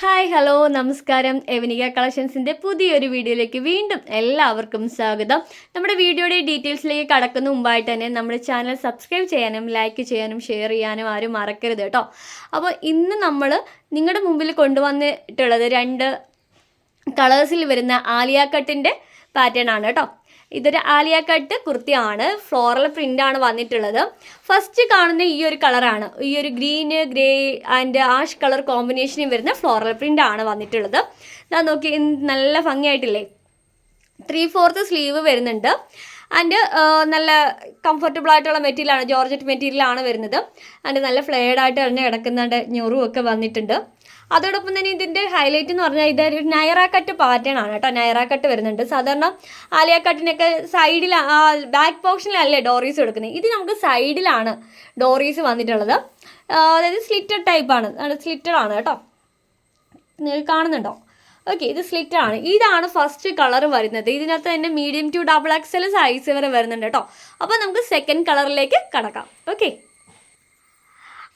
Hi hello നമസ്കാരം. എവനിക കളക്ഷൻസിൻ്റെ പുതിയൊരു വീഡിയോയിലേക്ക് വീണ്ടും എല്ലാവർക്കും സ്വാഗതം. നമ്മുടെ വീഡിയോയുടെ ഡീറ്റെയിൽസിലേക്ക് കടക്കുന്ന മുമ്പായിട്ട് തന്നെ നമ്മുടെ ചാനൽ സബ്സ്ക്രൈബ് ചെയ്യാനും ലൈക്ക് ചെയ്യാനും ഷെയർ ചെയ്യാനും ആരും മറക്കരുത് കേട്ടോ. അപ്പോൾ ഇന്ന് നമ്മൾ നിങ്ങളുടെ മുമ്പിൽ കൊണ്ടുവന്നിട്ടുള്ളത് 2 കളേഴ്സിൽ വരുന്ന ആലിയ കട്ടിൻ്റെ പാറ്റേൺ ആണ് കേട്ടോ. ഇതൊരു ആലിയ കട്ട് കുർത്തിയാണ്, ഫ്ലോറൽ പ്രിൻ്റാണ് വന്നിട്ടുള്ളത്. ഫസ്റ്റ് കാണുന്ന ഈ ഒരു കളറാണ്, ഈ ഒരു green grey and ash colour കോമ്പിനേഷനിൽ വരുന്ന ഫ്ലോറൽ പ്രിൻ്റാണ് വന്നിട്ടുള്ളത്. ഞാൻ നോക്കി നല്ല ഭംഗിയായിട്ടില്ലേ. 3/4 സ്ലീവ് വരുന്നുണ്ട്. ആൻഡ് നല്ല കംഫർട്ടബിൾ ആയിട്ടുള്ള മെറ്റീരിയലാണ്, ജോർജറ്റ് മെറ്റീരിയലാണ് വരുന്നത്. ആൻഡ് നല്ല ഫ്ലെയർഡ് ആയിട്ട് തന്നെ കിടക്കുന്നുണ്ട്, ഞൊറും ഒക്കെ വന്നിട്ടുണ്ട്. അതോടൊപ്പം തന്നെ ഇതിൻ്റെ ഹൈലൈറ്റ് എന്ന് പറഞ്ഞാൽ ഇതൊരു നൈറ കട്ട് പാറ്റേൺ ആണ് കേട്ടോ. നൈറ കട്ട് വരുന്നുണ്ട്. സാധാരണ ആലിയ കട്ടിനൊക്കെ സൈഡിൽ ബാക്ക് പോർഷനിലല്ലേ ഡോറീസ് കൊടുക്കുന്നത്, ഇത് നമുക്ക് സൈഡിലാണ് ഡോറീസ് വന്നിട്ടുള്ളത്. അതായത് സ്ലിറ്റഡ് ടൈപ്പാണ്, സ്ലിറ്റഡ് ആണ് കേട്ടോ. നിങ്ങൾ കാണുന്നുണ്ടോ? ഓക്കെ, ഇത് സ്ലിറ്റഡ് ആണ്. ഇതാണ് ഫസ്റ്റ് കളർ വരുന്നത്. ഇതിനകത്ത് തന്നെ മീഡിയം ടു XXL സൈസ് വരെ വരുന്നുണ്ട് കേട്ടോ. അപ്പോൾ നമുക്ക് സെക്കൻഡ് കളറിലേക്ക് കടക്കാം. ഓക്കെ,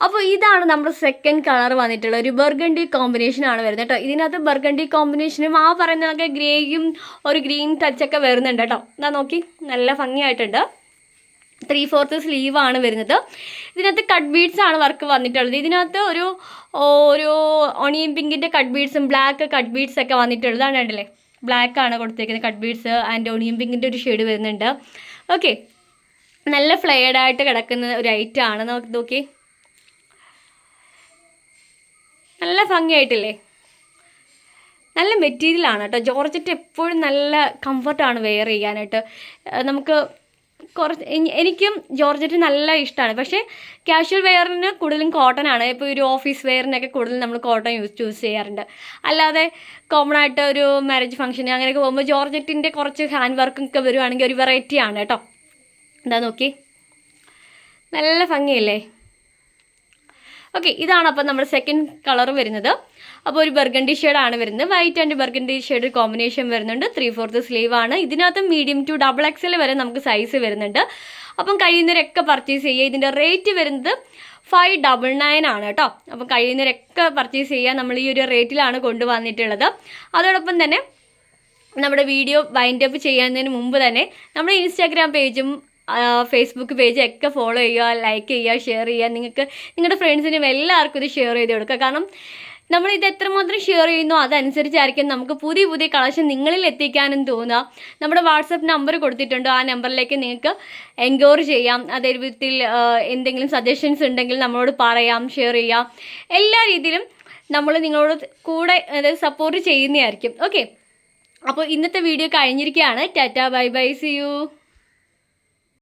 അപ്പോൾ ഇതാണ് നമ്മുടെ സെക്കൻഡ് കളർ വന്നിട്ടുള്ള ഒരു ബർഗണ്ടി കോമ്പിനേഷൻ ആണ് വരുന്നത് കേട്ടോ. ഇതിനകത്ത് ബർഗണ്ടി കോമ്പിനേഷനും പറയുന്നതൊക്കെ ഗ്രേയും ഒരു ഗ്രീൻ ടച്ചൊക്കെ വരുന്നുണ്ട് കേട്ടോ. എന്നാ നോക്കി, നല്ല ഭംഗിയായിട്ടുണ്ട്. 3/4 സ്ലീവാണ് വരുന്നത്. ഇതിനകത്ത് കട്ട് ബീഡ്സ് ആണ് വർക്ക് വന്നിട്ടുള്ളത്. ഇതിനകത്ത് ഒരു ഓണിയൻ പിങ്കിൻ്റെ കട്ട് ബീഡ്സും ബ്ലാക്ക് കട്ട് ബീഡ്സ് ഒക്കെ വന്നിട്ടുള്ളതാണ്. കണ്ടില്ലേ, ബ്ലാക്ക് ആണ് കൊടുത്തേക്കുന്നത് കട്ട് ബീഡ്സ് ആൻഡ് ഓണിയൻ പിങ്കിൻ്റെ ഒരു ഷെയ്ഡ് വരുന്നുണ്ട്. ഓക്കെ, നല്ല ഫ്ലെയർഡ് ആയിട്ട് കിടക്കുന്ന ഒരു ഐറ്റം ആണ്. നോക്കി, നല്ല ഭംഗിയായിട്ടില്ലേ. നല്ല മെറ്റീരിയലാണ് കേട്ടോ. ജോർജറ്റ് എപ്പോഴും നല്ല കംഫർട്ടാണ് വെയർ ചെയ്യാനായിട്ട്. നമുക്ക് എനിക്കും ജോർജറ്റ് നല്ല ഇഷ്ടമാണ്. പക്ഷേ കാഷ്വൽ വെയറിന് കൂടുതലും കോട്ടൺ ആണ്. ഇപ്പോൾ ഒരു ഓഫീസ് വെയറിനൊക്കെ കൂടുതലും നമ്മൾ കോട്ടൺ ചൂസ് ചെയ്യാറുണ്ട്. അല്ലാതെ കോമൺ ആയിട്ട് ഒരു മാരേജ് ഫംഗ്ഷൻ അങ്ങനെയൊക്കെ പോകുമ്പോൾ ജോർജറ്റിൻ്റെ കുറച്ച് ഹാൻഡ് വർക്കൊക്കെ വരുവാണെങ്കിൽ ഒരു വെറൈറ്റി ആണ് കേട്ടോ. എന്താ നോക്കി, നല്ല ഭംഗിയല്ലേ. ഓക്കെ, ഇതാണ് അപ്പോൾ നമ്മുടെ സെക്കൻഡ് കളർ വരുന്നത്. അപ്പോൾ ഒരു ബർഗണ്ടി ഷെയ്ഡാണ് വരുന്നത്. White and burgundy shade combination വരുന്നുണ്ട്. 3/4 സ്ലീവ് ആണ്. ഇതിനകത്ത് മീഡിയം ടു XXL വരെ നമുക്ക് സൈസ് വരുന്നുണ്ട്. അപ്പം കഴിയുന്നവരൊക്കെ പർച്ചേസ് ചെയ്യുക. ഇതിൻ്റെ റേറ്റ് വരുന്നത് 599 ആണ് കേട്ടോ. അപ്പം കഴിയുന്നവരൊക്കെ പർച്ചേസ് ചെയ്യുക. നമ്മൾ ഈ ഒരു റേറ്റിലാണ് കൊണ്ടുവന്നിട്ടുള്ളത്. അതോടൊപ്പം തന്നെ നമ്മുടെ വീഡിയോ വൈൻഡ് അപ്പ് ചെയ്യുന്നതിന് മുമ്പ് തന്നെ നമ്മുടെ ഇൻസ്റ്റാഗ്രാം പേജും ഫേസ്ബുക്ക് പേജും ഒക്കെ ഫോളോ ചെയ്യുക, ലൈക്ക് ചെയ്യുക, ഷെയർ ചെയ്യുക. നിങ്ങൾക്ക് നിങ്ങളുടെ ഫ്രണ്ട്സിനും എല്ലാവർക്കും ഇത് ഷെയർ ചെയ്ത് കൊടുക്കുക. കാരണം നമ്മളിത് എത്രമാത്രം ഷെയർ ചെയ്യുന്നോ അതനുസരിച്ചായിരിക്കും നമുക്ക് പുതിയ പുതിയ കളക്ഷൻ നിങ്ങളിൽ എത്തിക്കാനും തോന്നുക. നമ്മുടെ വാട്സപ്പ് നമ്പർ കൊടുത്തിട്ടുണ്ട്. ആ നമ്പറിലേക്ക് നിങ്ങൾക്ക് എൻക്വയറി ചെയ്യാം. അതേ വിധത്തിൽ എന്തെങ്കിലും സജഷൻസ് ഉണ്ടെങ്കിൽ നമ്മളോട് പറയാം, ഷെയർ ചെയ്യാം. എല്ലാ രീതിയിലും നമ്മൾ നിങ്ങളോട് കൂടെ സപ്പോർട്ട് ചെയ്യുന്നതായിരിക്കും. ഓക്കെ, അപ്പോൾ ഇന്നത്തെ വീഡിയോ കഴിഞ്ഞിരിക്കുകയാണ്. Tata, bye bye, see U.